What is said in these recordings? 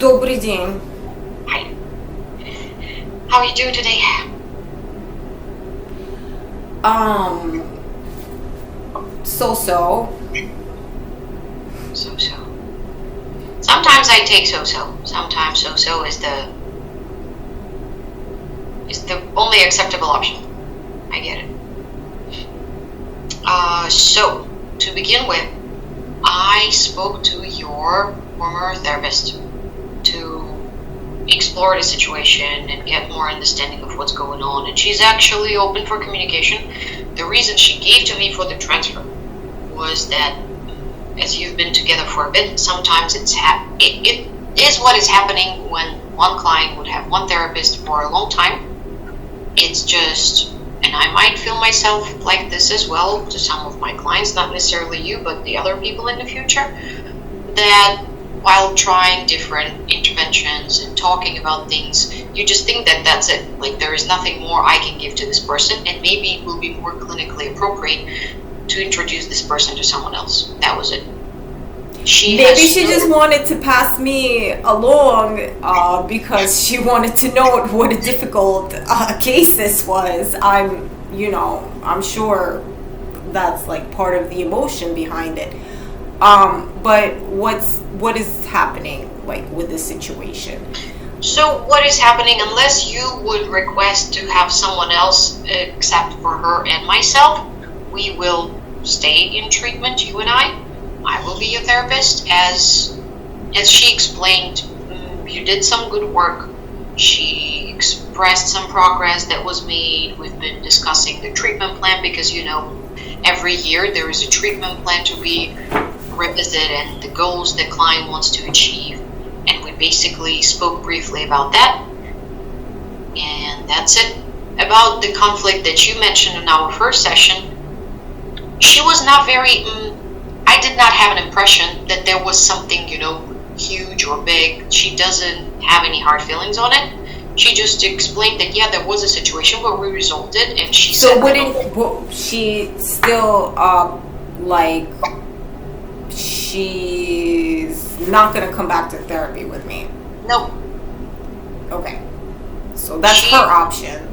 Добрый день. Hi. How are you doing today? Um, so. So-so. Sometimes I take so-so. Sometimes so-so is the only acceptable option. I get it. So to begin with, I spoke to your former therapist to explore the situation and get more understanding of what's going on, and she's actually open for communication. The reason she gave to me for the transfer was that as you've been together for a bit, sometimes it is what is happening when one client would have one therapist for a long time. It's just, and I might feel myself like this as well to some of my clients, not necessarily you, but the other people in the future, that while trying different interventions and talking about things, you just think that that's it. Like there is nothing more I can give to this person, and maybe it will be more clinically appropriate to introduce this person to someone else. That was it. She just wanted to pass me along because she wanted to know what a difficult case this was. I'm sure that's like part of the emotion behind it. But what is happening like with this situation? So what is happening, unless you would request to have someone else except for her and myself, we will stay in treatment, you and I will be your therapist. As she explained, you did some good work. She expressed some progress that was made. We've been discussing the treatment plan because, every year there is a treatment plan to be revisited and the goals the client wants to achieve. And we basically spoke briefly about that. And that's it. About the conflict that you mentioned in our first session, she was not very... I did not have an impression that there was something, huge or big. She doesn't have any hard feelings on it. She just explained that, there was a situation where we resolved it, and she said... So she still, she's not going to come back to therapy with me? No. Okay. So that's her option.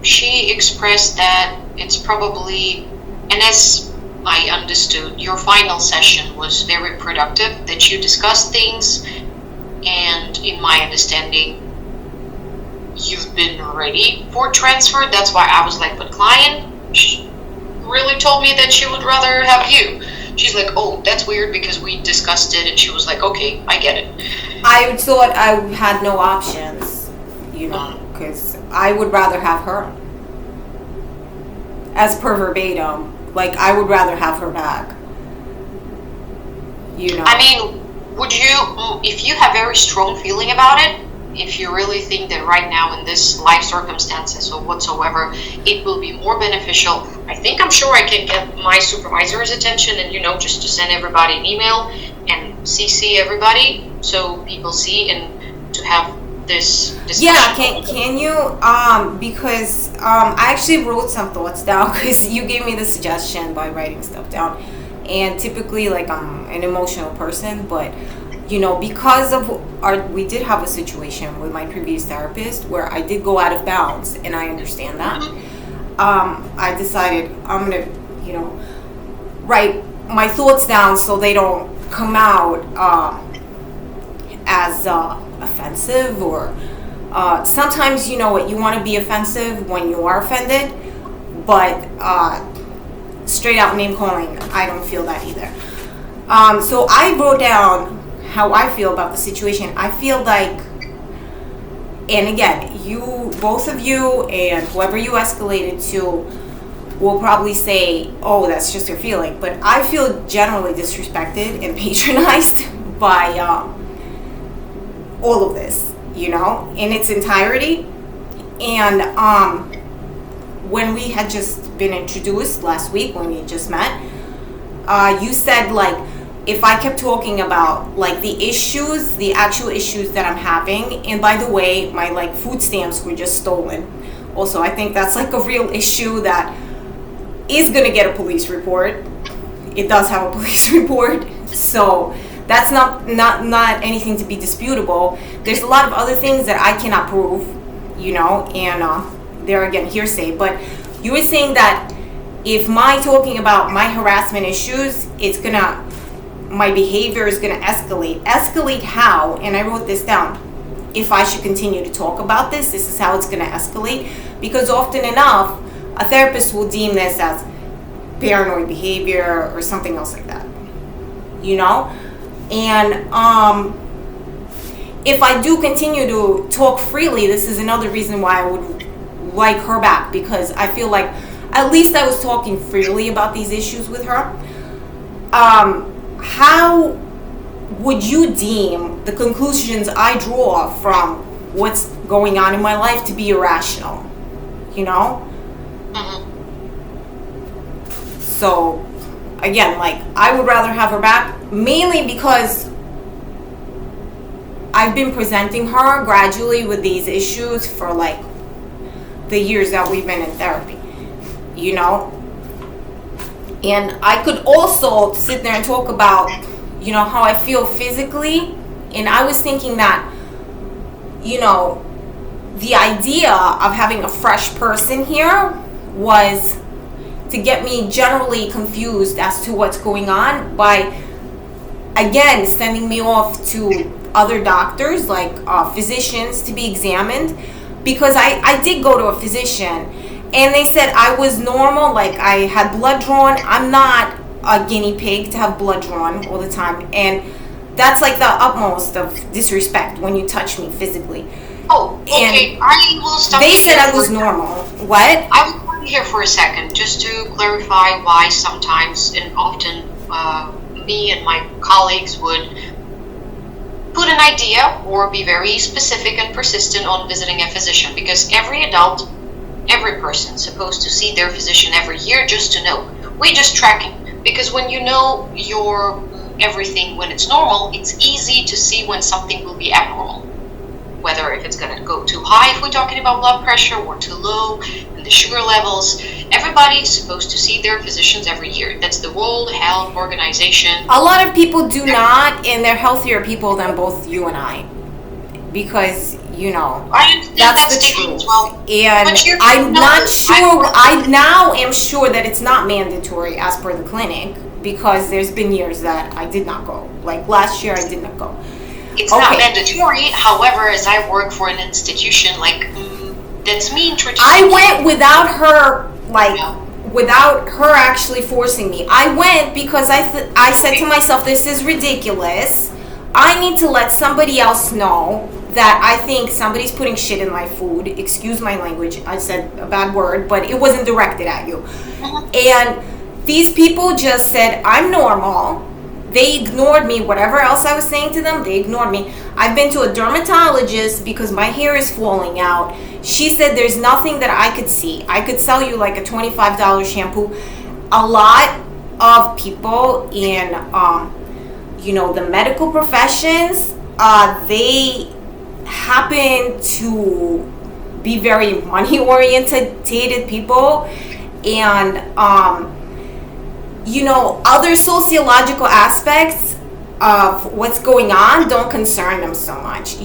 She expressed that it's probably, and as I understood, your final session was very productive, that you discussed things, and in my understanding, you've been ready for transfer. That's why I was like, but client really told me that she would rather have you. She's like, oh, that's weird because we discussed it, and she was like, okay, I get it. I thought I had no options, because I would rather have her. As per verbatim, like I would rather have her back. I mean, would you, if you have very strong feeling about it, if you really think that right now in this life circumstances or whatsoever, it will be more beneficial, I'm sure I can get my supervisor's attention and, just to send everybody an email and CC everybody so people see and to have this discussion. Yeah, can you, because I actually wrote some thoughts down because you gave me the suggestion by writing stuff down. And typically, like, I'm an emotional person, but because of we did have a situation with my previous therapist where I did go out of bounds, and I understand that. I decided I'm gonna, write my thoughts down so they don't come out as offensive or sometimes you want to be offensive when you are offended, but straight out name calling, I don't feel that either. So I wrote down how I feel about the situation. I feel like, and again, both of you and whoever you escalated to will probably say, oh, that's just your feeling, but I feel generally disrespected and patronized by all of this, in its entirety. And when we had just been introduced last week, when we just met, you said, like, if I kept talking about, like, the actual issues that I'm having, and by the way, my, like, food stamps were just stolen. Also, I think that's, like, a real issue that is going to get a police report. It does have a police report. So That's not anything to be disputable. There's a lot of other things that I cannot prove, and they're again hearsay. But you were saying that if my talking about my harassment issues, my behavior is gonna escalate. Escalate how? And I wrote this down. If I should continue to talk about this is how it's gonna escalate. Because often enough, a therapist will deem this as paranoid behavior or something else like that. And if I do continue to talk freely, this is another reason why I would like her back, because I feel like at least I was talking freely about these issues with her. How would you deem the conclusions I draw from what's going on in my life to be irrational? So again, like, I would rather have her back, mainly because I've been presenting her gradually with these issues for like the years that we've been in therapy, and I could also sit there and talk about, how I feel physically. And I was thinking that, the idea of having a fresh person here was to get me generally confused as to what's going on by, again, sending me off to other doctors, like physicians, to be examined. Because I did go to a physician, and they said I was normal, like I had blood drawn. I'm not a guinea pig to have blood drawn all the time. And that's like the utmost of disrespect when you touch me physically. Oh, okay. And I will stop. they said I was normal. What? I will stop here for a second, just to clarify why sometimes and often me and my colleagues would put an idea or be very specific and persistent on visiting a physician, because every adult, every person is supposed to see their physician every year just to know. We're just tracking, because when you know your everything when it's normal, it's easy to see when something will be abnormal. Whether if it's going to go too high if we're talking about blood pressure, or too low in the sugar levels. Everybody is supposed to see their physicians every year. That's the World Health Organization. A lot of people do not, and they're healthier people than both you and I. Because, that's the truth. Well. And I'm not sure, I now am sure that it's not mandatory as per the clinic, because there's been years that I did not go. Like last year I did not go. It's not mandatory. However, as I work for an institution, that's me introducing. I went without her, without her actually forcing me. I went because I said to myself, this is ridiculous. I need to let somebody else know that I think somebody's putting shit in my food. Excuse my language. I said a bad word, but it wasn't directed at you. And these people just said, I'm normal. They ignored me. Whatever else I was saying to them, they ignored me. I've been to a dermatologist because my hair is falling out. She said there's nothing that I could see. I could sell you like a $25 shampoo. A lot of people in, the medical professions, they happen to be very money-oriented people. And, other sociological aspects of what's going on don't concern them so much,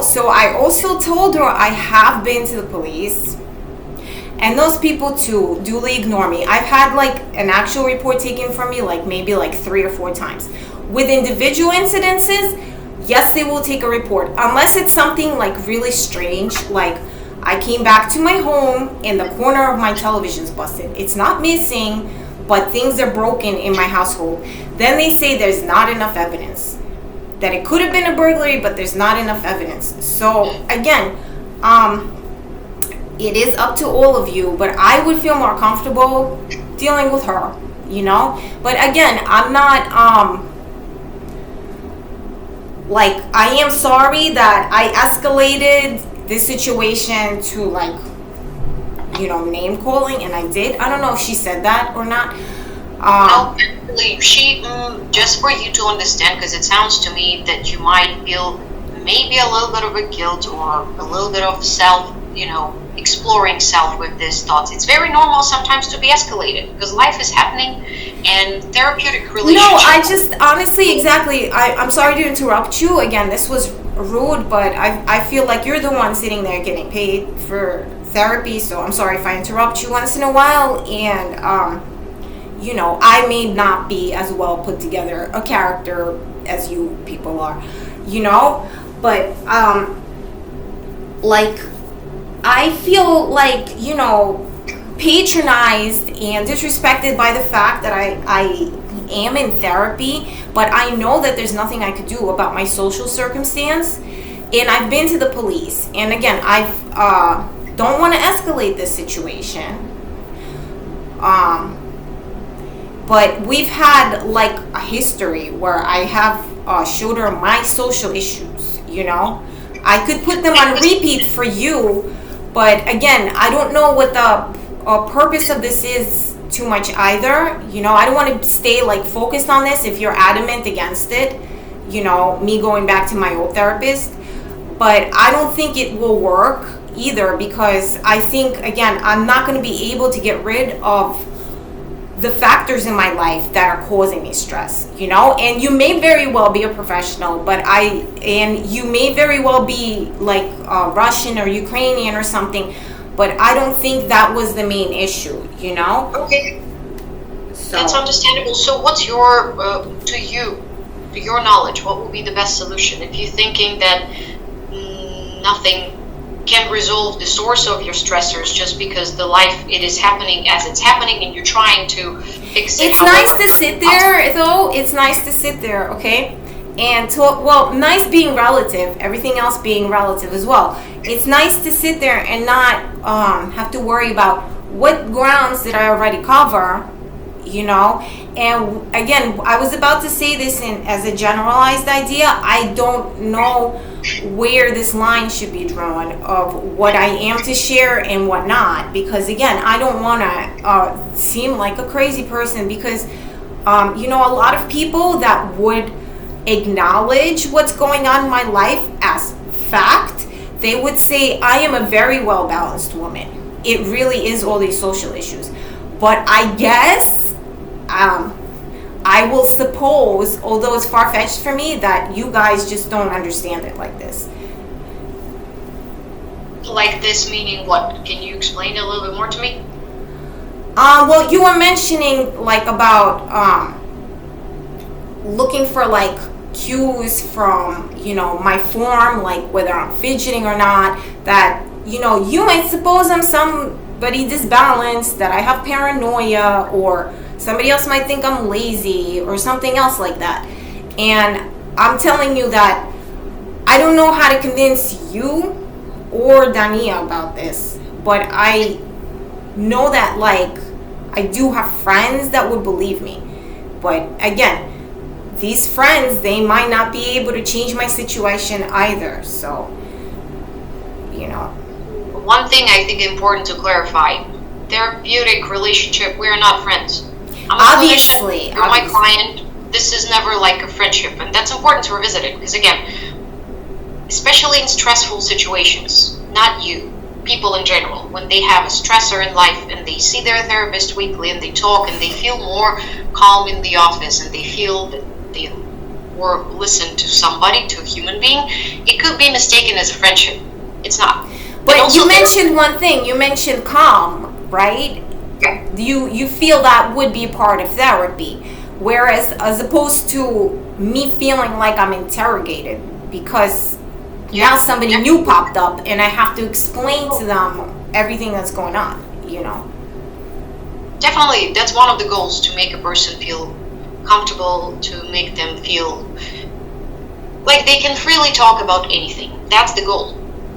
So I also told her I have been to the police, and those people too duly ignore me. I've had an actual report taken from me maybe 3 or 4 times. With individual incidences, yes, they will take a report, unless it's something really strange, like I came back to my home and the corner of my television's busted. It's not missing, but things are broken in my household. Then they say there's not enough evidence. That it could have been a burglary, but there's not enough evidence. So again, it is up to all of you, but I would feel more comfortable dealing with her, But again, I'm not, I am sorry that I escalated this situation to name calling, and I did. I don't know if she said that or not. Actually, she, just for you to understand, because it sounds to me that you might feel maybe a little bit of a guilt or a little bit of exploring self with these thoughts. It's very normal sometimes to be escalated because life is happening and therapeutic relationships. No, I just honestly, exactly. I'm sorry to interrupt you again. This was rude, but I feel like you're the one sitting there getting paid for therapy. So I'm sorry if I interrupt you once in a while. And I may not be as well put together a character as you people are, but like I feel like patronized and disrespected by the fact that I am in therapy, but I know that there's nothing I could do about my social circumstance. And I've been to the police, and again, I've don't want to escalate this situation, but we've had like a history where I have showed her my social issues. I could put them on repeat for you, but again, I don't know what the purpose of this is too much either. I don't want to stay like focused on this if you're adamant against it, me going back to my old therapist. But I don't think it will work either, because I think, again, I'm not going to be able to get rid of the factors in my life that are causing me stress, and you may very well be a professional, and you may very well be like Russian or Ukrainian or something, but I don't think that was the main issue, Okay. So That's understandable. So what's your, to your knowledge, what will be the best solution? If you're thinking that nothing can resolve the source of your stressors just because the life, it is happening as it's happening and you're trying to fix it. It's nice to sit there, though. It's nice to sit there, okay? And nice being relative, everything else being relative as well. It's nice to sit there and not have to worry about what grounds did I already cover, And again, I was about to say this as a generalized idea. I don't know where this line should be drawn of what I am to share and what not, because again, I don't want to seem like a crazy person, because a lot of people that would acknowledge what's going on in my life as fact, they would say I am a very well balanced woman. It really is all these social issues, but I guess I will suppose, although it's far-fetched for me, that you guys just don't understand it like this. Like this meaning what? Can you explain a little bit more to me? Well, you were mentioning like about looking for like cues from my form, like whether I'm fidgeting or not, that you might suppose I'm somebody disbalanced, that I have paranoia, or somebody else might think I'm lazy or something else like that. And I'm telling you that I don't know how to convince you or Dania about this, but I know that like I do have friends that would believe me. But again, these friends, they might not be able to change my situation either. So, One thing I think important to clarify, therapeutic relationship, we're not friends. I'm a clinician, you're my client. This is never like a friendship, and that's important to revisit it, because again, especially in stressful situations, not you, people in general, when they have a stressor in life and they see their therapist weekly and they talk and they feel more calm in the office and they feel that they were listened to somebody, to a human being, it could be mistaken as a friendship. It's not. But you mentioned one thing. You mentioned calm, right? Yeah. You feel that would be part of therapy, whereas as opposed to me feeling like I'm interrogated because now somebody new popped up and I have to explain to them everything that's going on, Definitely, that's one of the goals, to make a person feel comfortable, to make them feel like they can freely talk about anything. That's the goal.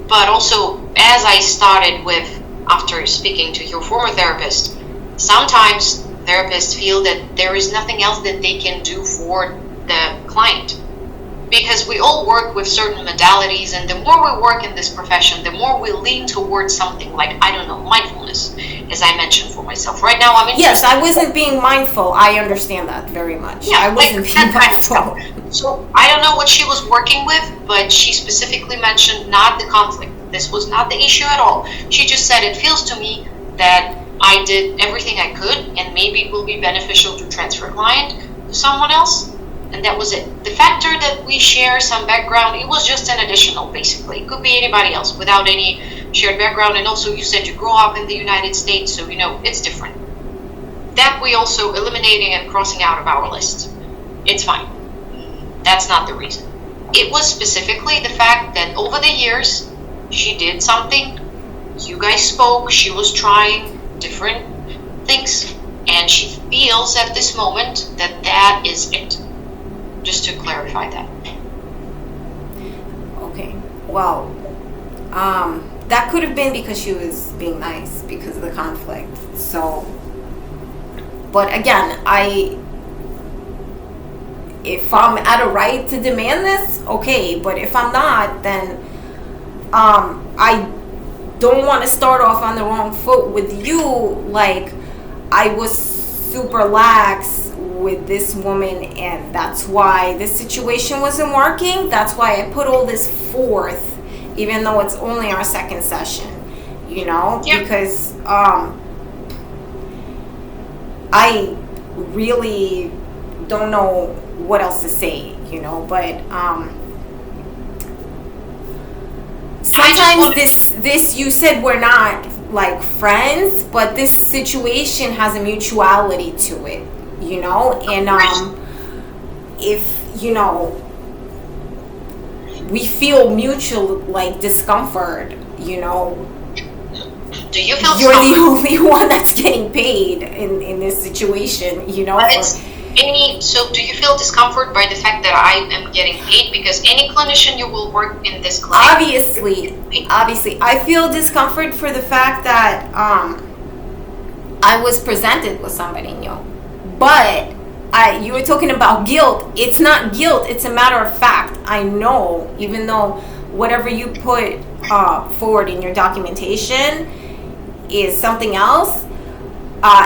But also, as I started with, after speaking to your former therapist, sometimes therapists feel that there is nothing else that they can do for the client. Because we all work with certain modalities, and the more we work in this profession, the more we lean towards something like, I don't know, mindfulness, as I mentioned for myself. Right now, I'm in. Yes, I wasn't being mindful. I understand that very much. Yeah, I wasn't being mindful. So I don't know what she was working with, but she specifically mentioned not the conflict. This was not the issue at all. She just said, it feels to me that I did everything I could, and maybe it will be beneficial to transfer a client to someone else. And that was it. The factor that we share some background, it was just an additional, basically. It could be anybody else without any shared background. And also, you said you grew up in the United States, so it's different. That we also eliminating and crossing out of our list. It's fine. That's not the reason. It was specifically the fact that over the years, she did something, you guys spoke, she was trying different things, and she feels at this moment that that is it. Just to clarify that. Okay. Well, that could have been because she was being nice because of the conflict. So, but again, if I'm at a right to demand this, okay. But if I'm not, then I don't want to start off on the wrong foot with you. Like, I was super lax with this woman, and that's why this situation wasn't working. That's why I put all this forth, even though it's only our second session, Yep. Because I really don't know what else to say, but sometimes this you said we're not like friends, but this situation has a mutuality to it, and if we feel mutual like discomfort, Do you feel you're the only one that's getting paid in this situation, So do you feel discomfort by the fact that I am getting paid? Because any clinician you will work in this clinic, obviously I feel discomfort for the fact that I was presented with somebody new, but you were talking about guilt. It's not guilt, it's a matter of fact. I know, even though whatever you put forward in your documentation is something else,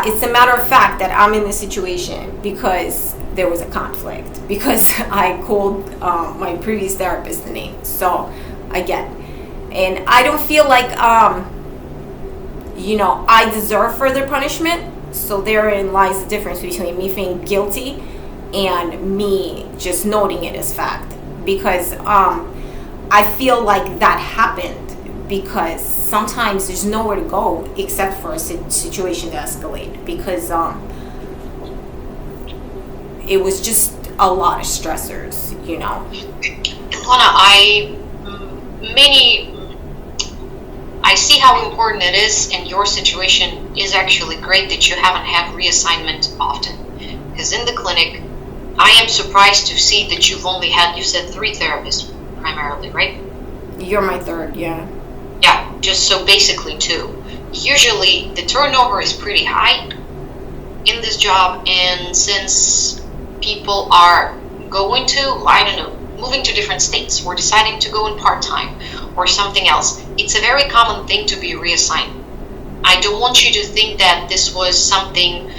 it's a matter of fact that I'm in this situation because there was a conflict, because I called my previous therapist a name. So I get it. And I don't feel like I deserve further punishment. So therein lies the difference between me feeling guilty and me just noting it as fact, because I feel like that happened because sometimes there's nowhere to go except for a situation to escalate, because it was just a lot of stressors, Ilona, I see how important it is, and your situation is actually great that you haven't had reassignment often. Because in the clinic, I am surprised to see that you've only had, you said 3 therapists primarily, right? You're my third, yeah. Yeah, just so basically 2. Usually the turnover is pretty high in this job, and since people are going to, moving to different states or deciding to go in part-time or something else, it's a very common thing to be reassigned. I don't want you to think that this was something,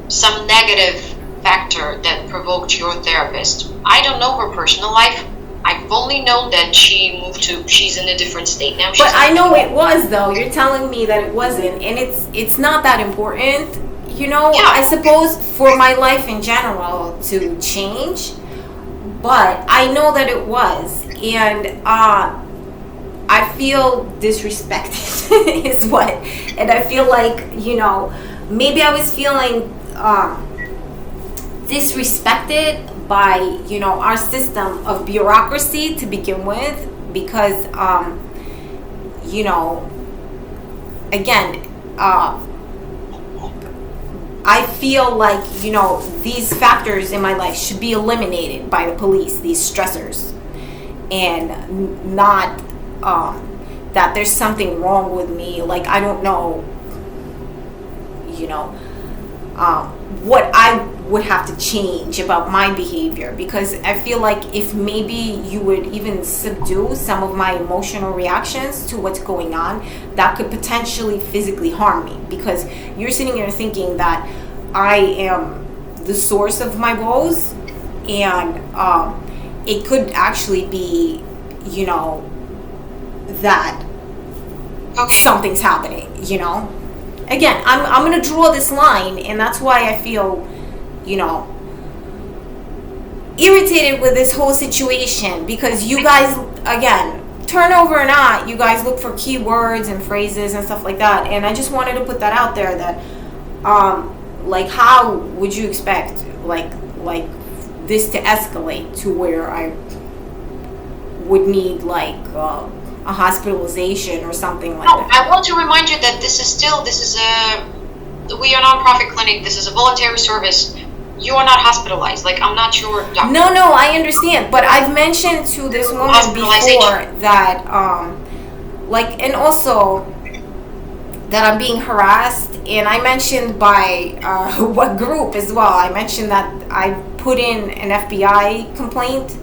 some negative factor that provoked your therapist. I don't know her personal life. I've only known that she's in a different state now. But I know it was, though. You're telling me that it wasn't, and it's not that important, Yeah. I suppose for my life in general to change, but I know that it was, and I feel disrespected is what, and I feel like, maybe I was feeling disrespected by, our system of bureaucracy to begin with, because, again, I feel like, these factors in my life should be eliminated by the police, these stressors, and not that there's something wrong with me. Like, I don't know, what I would have to change about my behavior, because I feel like if maybe you would even subdue some of my emotional reactions to what's going on, that could potentially physically harm me, because you're sitting here thinking that I am the source of my woes, and it could actually be that Okay. something's happening, Again, I'm going to draw this line, and that's why I feel, irritated with this whole situation, because you guys, again, turnover or not, you guys look for keywords and phrases and stuff like that, and I just wanted to put that out there that, how would you expect, like this to escalate to where I would need, a hospitalization or something like No, that? I want to remind you that we are a non-profit clinic. This is a voluntary service. You are not hospitalized. I'm not your doctor. No, I understand, but I've mentioned to this woman before that, and also that I'm being harassed, and I mentioned by what group as well. I mentioned that I put in an FBI complaint,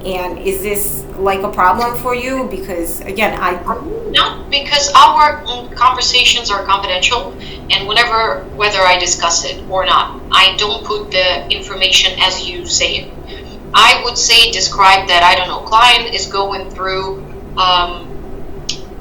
and is this a problem for you? Because again, No, because our conversations are confidential, and whether I discuss it or not, I don't put the information as you say it. I would say describe that, I don't know, client is going through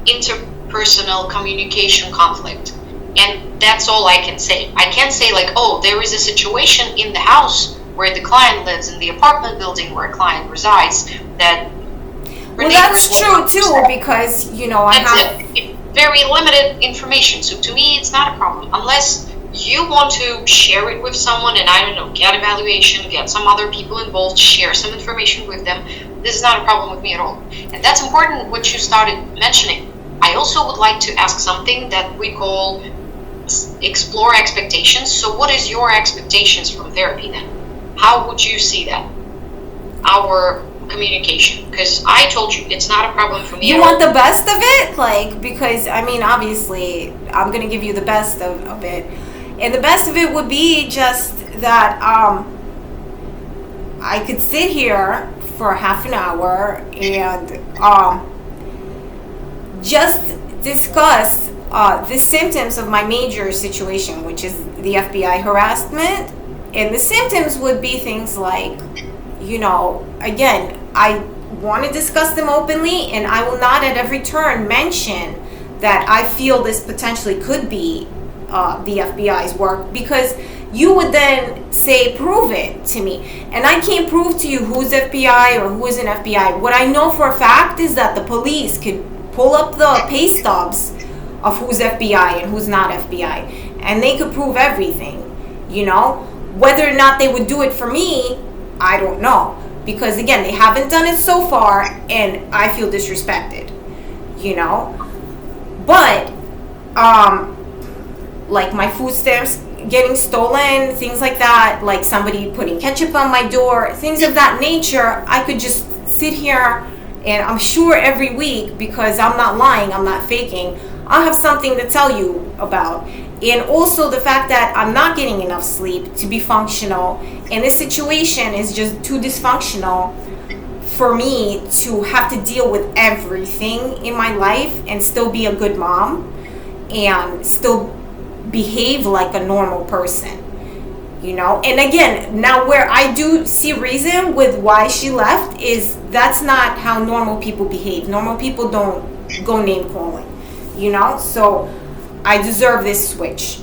interpersonal communication conflict, and that's all I can say. I can't say there is a situation in the house where the client lives, in the apartment building where a client resides, that that's true too, because I have very limited information. So to me, it's not a problem unless you want to share it with someone, and I don't know, get evaluation, get some other people involved, share some information with them. This is not a problem with me at all, and that's important what you started mentioning. I also would like to ask something that we call explore expectations. So what is your expectations from therapy then? How would you see that? Our communication, because I told you it's not a problem for me. You want the best of it, because obviously I'm gonna give you the best of it, and the best of it would be just that I could sit here for half an hour and just discuss the symptoms of my major situation, which is the FBI harassment. And the symptoms would be things like, again, I want to discuss them openly, and I will not at every turn mention that I feel this potentially could be the FBI's work, because you would then say, prove it to me. And I can't prove to you who's FBI or who isn't FBI. What I know for a fact is that the police could pull up the pay stubs of who's FBI and who's not FBI, and they could prove everything, Whether or not they would do it for me, I don't know. Because again, they haven't done it so far, and I feel disrespected, But, my food stamps getting stolen, things like that, somebody putting ketchup on my door, things of that nature, I could just sit here, and I'm sure every week, because I'm not lying, I'm not faking, I'll have something to tell you about. And also the fact that I'm not getting enough sleep to be functional, and this situation is just too dysfunctional for me to have to deal with everything in my life and still be a good mom and still behave like a normal person, And again, now where I do see reason with why she left is that's not how normal people behave. Normal people don't go name calling, So I deserve this switch,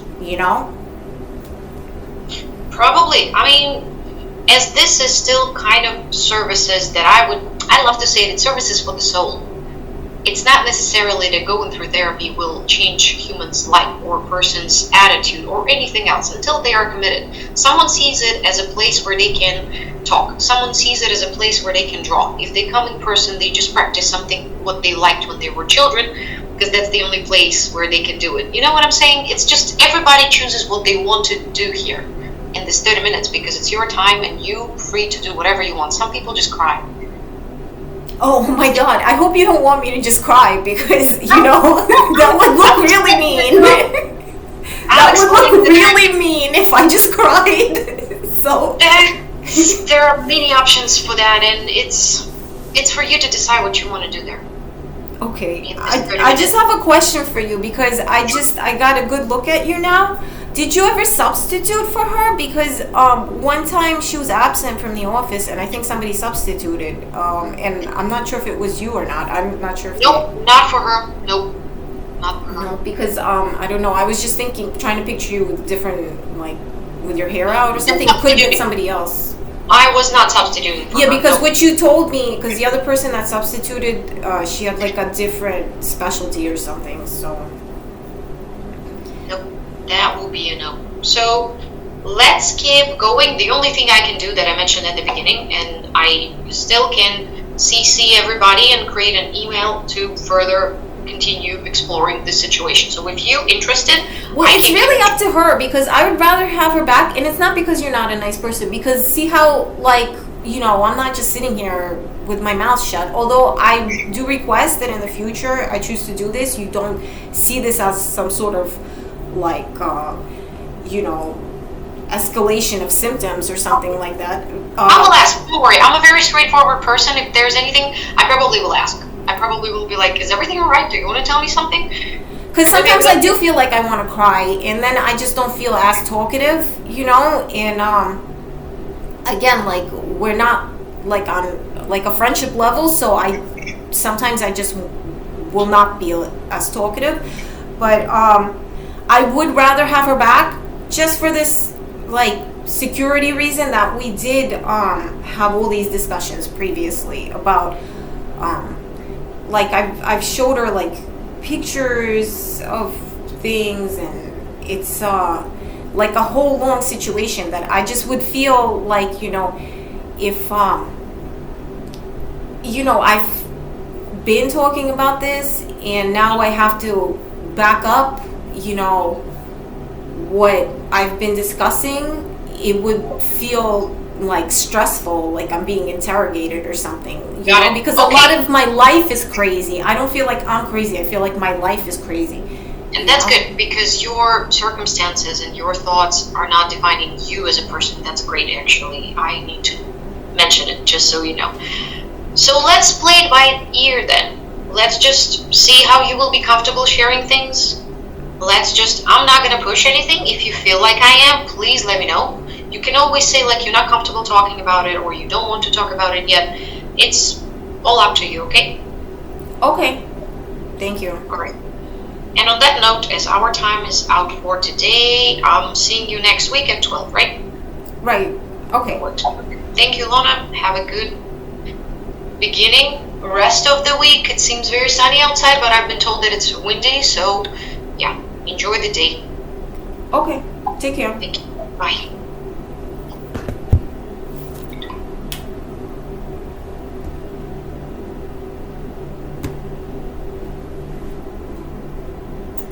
Probably. I mean, as this is still kind of services that I love to say that services for the soul. It's not necessarily that going through therapy will change humans' life or person's attitude or anything else until they are committed. Someone sees it as a place where they can talk. Someone sees it as a place where they can draw. If they come in person, they just practice something what they liked when they were children, because that's the only place where they can do it. You know what I'm saying? It's just everybody chooses what they want to do here in this 30 minutes, because it's your time and you're free to do whatever you want. Some people just cry. Oh my God, I hope you don't want me to just cry, because, that would look really mean. That would look really mean if I just cried. So there are many options for that, and it's for you to decide what you want to do there. Okay, I just have a question for you, because I got a good look at you now, Did you ever substitute for her? Because one time she was absent from the office, and I think somebody substituted. And I'm not sure if it was you or not. I'm not sure if. Nope, not for her. Nope, not for her. No, because I don't know. I was just thinking, trying to picture you with different, like, with your hair out or something. It could have been somebody else. I was not substituting for Yeah, her. because No. what you told me, because the other person that substituted, she had like a different specialty or something. So. Nope, that will be a no. So let's keep going. The only thing I can do that I mentioned at the beginning, and I still can CC everybody and create an email to further continue exploring the situation. So if you're interested, Well, it's really up to her, because I would rather have her back, and it's not because you're not a nice person, because see how, like, you know, I'm not just sitting here with my mouth shut. Although I do request that in the future I choose to do this, you don't see this as some sort of, like, you know, escalation of symptoms or something like that. I will ask. Don't worry. I'm a very straightforward person. If there's anything, I probably will ask. I probably will be like, is everything all right? Do you want to tell me something? Because sometimes I do feel like I want to cry, and then I just don't feel as talkative, you know. And again, like, we're not like on like a friendship level, so I sometimes I just will not be as talkative. But I would rather have her back just for this, like, security reason, that we did have all these discussions previously about like I've showed her like pictures of things, and it's like a whole long situation that I just would feel like, you know, if you know, I've been talking about this and now I have to back up, you know, what I've been discussing, it would feel like stressful, like I'm being interrogated or something, you Got know, it. because Okay. a lot of my life is crazy. I don't feel like I'm crazy. I feel like my life is crazy. And that's good, because your circumstances and your thoughts are not defining you as a person. That's great, actually. I need to mention it, just so you know. So let's play it by ear then. Let's just see how you will be comfortable sharing things. I'm not going to push anything. If you feel like I am, please let me know. You can always say, like, you're not comfortable talking about it, or you don't want to talk about it yet. It's all up to you, okay? Okay. Thank you. All right. And on that note, as our time is out for today, I'm seeing you next week at 12, right? Right. Okay. Thank you, Lona. Have a good beginning. Rest of the week. It seems very sunny outside, but I've been told that it's windy, so yeah, enjoy the day. Okay. Take care. Thank you. Bye.